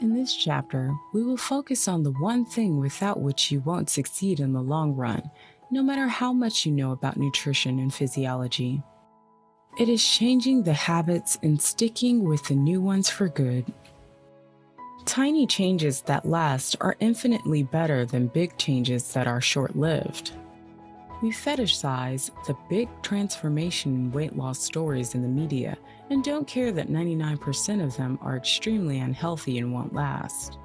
In this chapter, we will focus on the one thing without which you won't succeed in the long run, no matter how much you know about nutrition and physiology. It is changing the habits and sticking with the new ones for good. Tiny changes that last are infinitely better than big changes that are short-lived. We fetishize the big transformation and weight loss stories in the media and don't care that 99% of them are extremely unhealthy and won't last.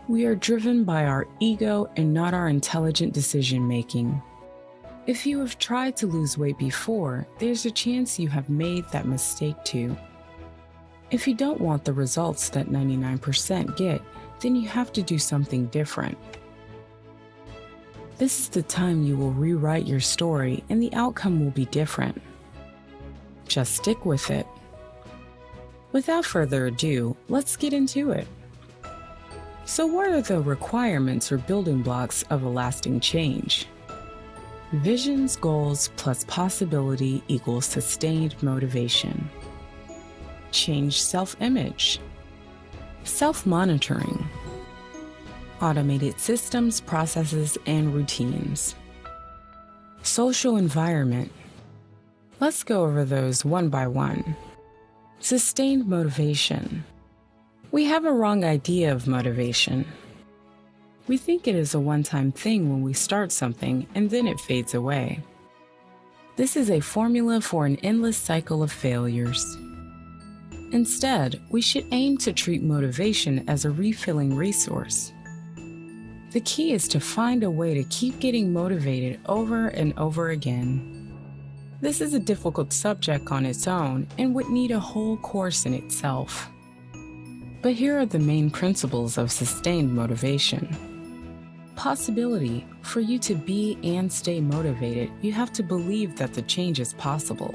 We are driven by our ego and not our intelligent decision making. If you have tried to lose weight before, there's a chance you have made that mistake too. If you don't want the results that 99% get, then you have to do something different. This is the time you will rewrite your story and the outcome will be different. Just stick with it. Without further ado, let's get into it. So what are the requirements or building blocks of a lasting change? Visions, goals plus possibility equals sustained motivation. Change self-image. Self-monitoring. Automated systems, processes, and routines. Social environment. Let's go over those one by one. Sustained motivation. We have a wrong idea of motivation. We think it is a one-time thing when we start something and then it fades away. This is a formula for an endless cycle of failures. Instead, we should aim to treat motivation as a refilling resource. The key is to find a way to keep getting motivated over and over again. This is a difficult subject on its own and would need a whole course in itself. But here are the main principles of sustained motivation. Possibility. For you to be and stay motivated, you have to believe that the change is possible.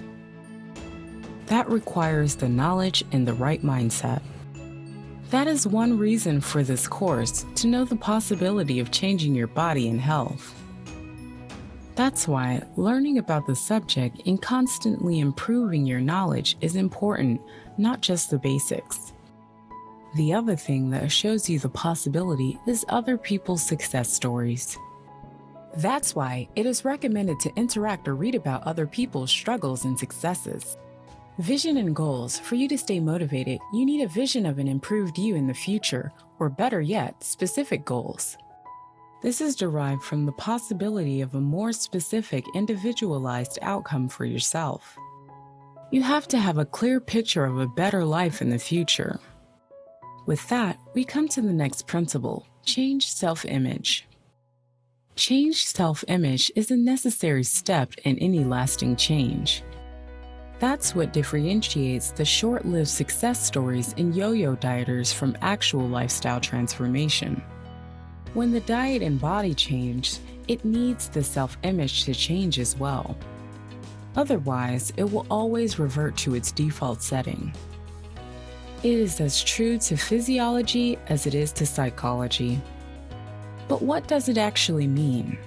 That requires the knowledge and the right mindset. That is one reason for this course, to know the possibility of changing your body and health. That's why learning about the subject and constantly improving your knowledge is important, not just the basics. The other thing that shows you the possibility is other people's success stories. That's why it is recommended to interact or read about other people's struggles and successes. Vision and goals. For you to stay motivated, you need a vision of an improved you in the future, or better yet, specific goals. This is derived from the possibility of a more specific, individualized outcome for yourself. You have to have a clear picture of a better life in the future. With that, we come to the next principle, change self-image. Change self-image is a necessary step in any lasting change. That's what differentiates the short-lived success stories in yo-yo dieters from actual lifestyle transformation. When the diet and body change, it needs the self-image to change as well. Otherwise, it will always revert to its default setting. It is as true to physiology as it is to psychology. But what does it actually mean?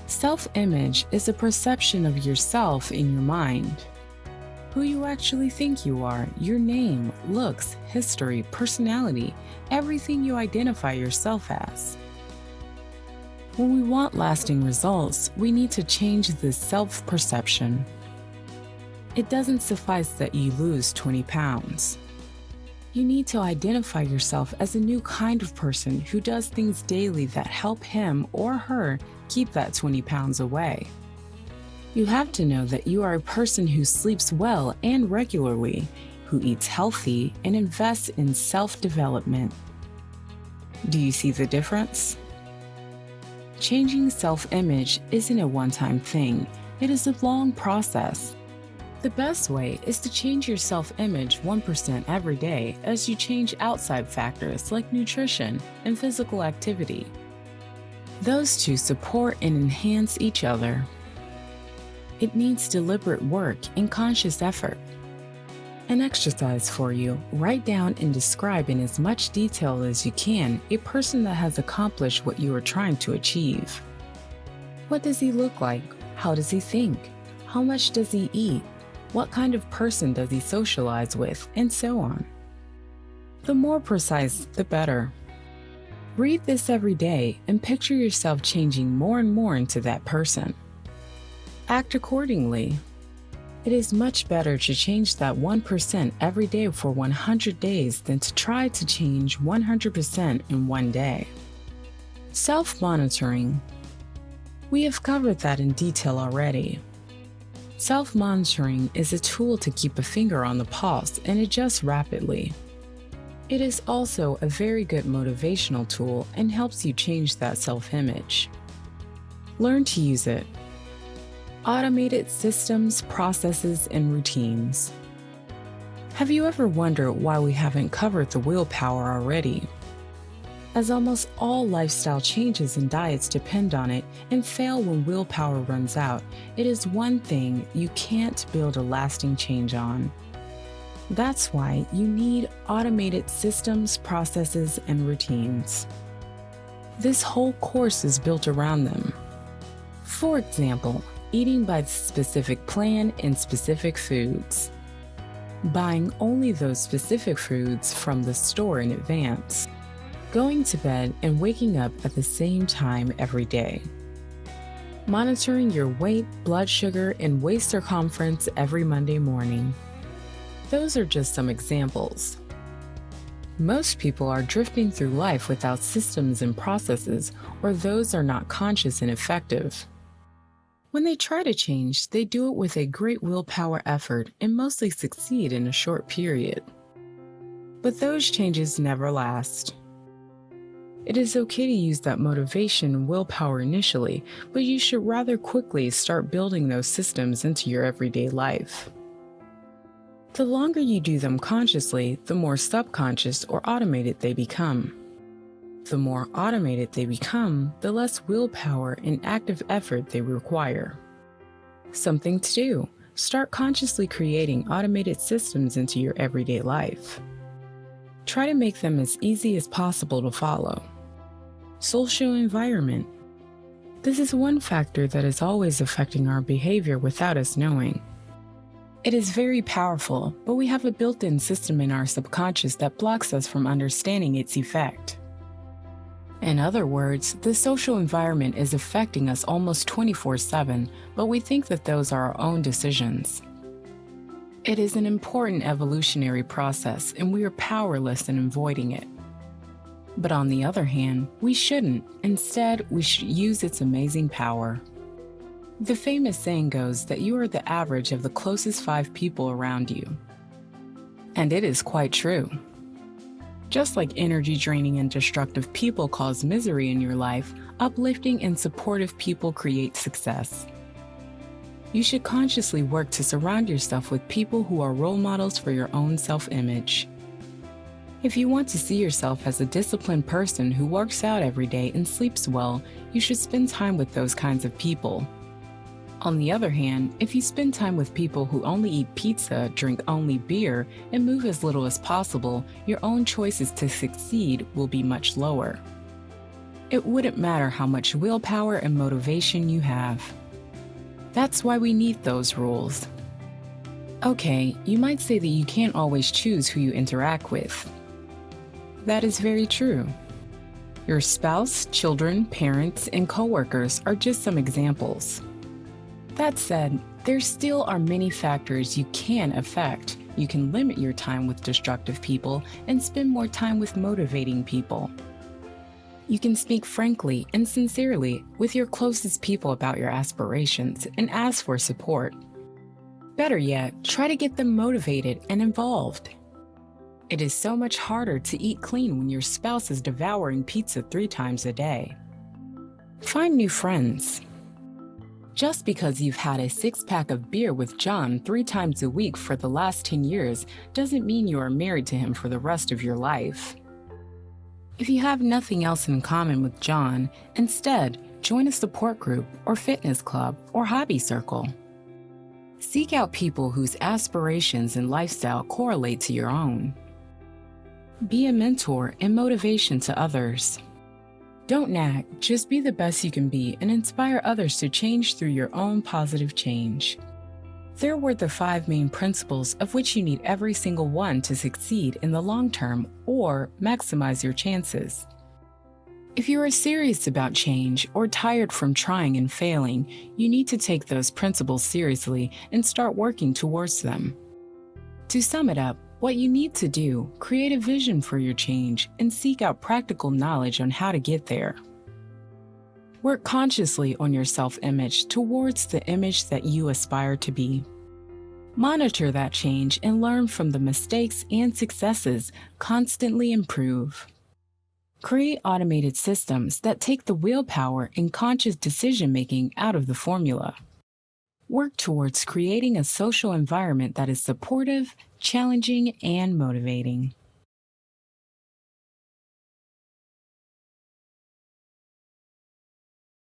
Self-image is a perception of yourself in your mind. Who you actually think you are, your name, looks, history, personality, everything you identify yourself as. When we want lasting results, we need to change this self-perception. It doesn't suffice that you lose 20 pounds. You need to identify yourself as a new kind of person who does things daily that help him or her keep that 20 pounds away. You have to know that you are a person who sleeps well and regularly, who eats healthy, and invests in self-development. Do you see the difference? Changing self-image isn't a one-time thing. It is a long process. The best way is to change your self-image 1% every day as you change outside factors like nutrition and physical activity. Those two support and enhance each other. It needs deliberate work and conscious effort. An exercise for you: write down and describe in as much detail as you can a person that has accomplished what you are trying to achieve. What does he look like? How does he think? How much does he eat? What kind of person does he socialize with? And so on. The more precise, the better. Read this every day and picture yourself changing more and more into that person. Act accordingly. It is much better to change that 1% every day for 100 days than to try to change 100% in one day. Self-monitoring. We have covered that in detail already. Self-monitoring is a tool to keep a finger on the pulse and adjust rapidly. It is also a very good motivational tool and helps you change that self-image. Learn to use it. Automated systems, processes, and routines. Have you ever wondered why we haven't covered the willpower already? As almost all lifestyle changes and diets depend on it and fail when willpower runs out, it is one thing you can't build a lasting change on. That's why you need automated systems, processes, and routines. This whole course is built around them. For example, eating by the specific plan and specific foods. Buying only those specific foods from the store in advance. Going to bed and waking up at the same time every day. Monitoring your weight, blood sugar, and waist circumference every Monday morning. Those are just some examples. Most people are drifting through life without systems and processes, or those are not conscious and effective. When they try to change, they do it with a great willpower effort and mostly succeed in a short period. But those changes never last. It is okay to use that motivation and willpower initially, but you should rather quickly start building those systems into your everyday life. The longer you do them consciously, the more subconscious or automated they become. The more automated they become, the less willpower and active effort they require. Something to do: start consciously creating automated systems into your everyday life. Try to make them as easy as possible to follow. Social environment. This is one factor that is always affecting our behavior without us knowing. It is very powerful, but we have a built-in system in our subconscious that blocks us from understanding its effect. In other words, the social environment is affecting us almost 24/7, but we think that those are our own decisions. It is an important evolutionary process, and we are powerless in avoiding it. But on the other hand, we shouldn't. Instead, we should use its amazing power. The famous saying goes that you are the average of the closest 5 people around you. And it is quite true. Just like energy-draining and destructive people cause misery in your life, uplifting and supportive people create success. You should consciously work to surround yourself with people who are role models for your own self-image. If you want to see yourself as a disciplined person who works out every day and sleeps well, you should spend time with those kinds of people. On the other hand, if you spend time with people who only eat pizza, drink only beer, and move as little as possible, your own choices to succeed will be much lower. It wouldn't matter how much willpower and motivation you have. That's why we need those rules. Okay, you might say that you can't always choose who you interact with. That is very true. Your spouse, children, parents, and coworkers are just some examples. That said, there still are many factors you can affect. You can limit your time with destructive people and spend more time with motivating people. You can speak frankly and sincerely with your closest people about your aspirations and ask for support. Better yet, try to get them motivated and involved. It is so much harder to eat clean when your spouse is devouring pizza 3 times a day. Find new friends. Just because you've had a 6-pack of beer with John 3 times a week for the last 10 years doesn't mean you are married to him for the rest of your life. If you have nothing else in common with John, instead, join a support group or fitness club or hobby circle. Seek out people whose aspirations and lifestyle correlate to your own. Be a mentor and motivation to others. Don't nag, just be the best you can be and inspire others to change through your own positive change. There were the 5 main principles of which you need every single one to succeed in the long term or maximize your chances. If you are serious about change or tired from trying and failing, you need to take those principles seriously and start working towards them. To sum it up, what you need to do, create a vision for your change and seek out practical knowledge on how to get there. Work consciously on your self-image towards the image that you aspire to be. Monitor that change and learn from the mistakes and successes. Constantly improve. Create automated systems that take the willpower and conscious decision-making out of the formula. Work towards creating a social environment that is supportive, challenging, and motivating.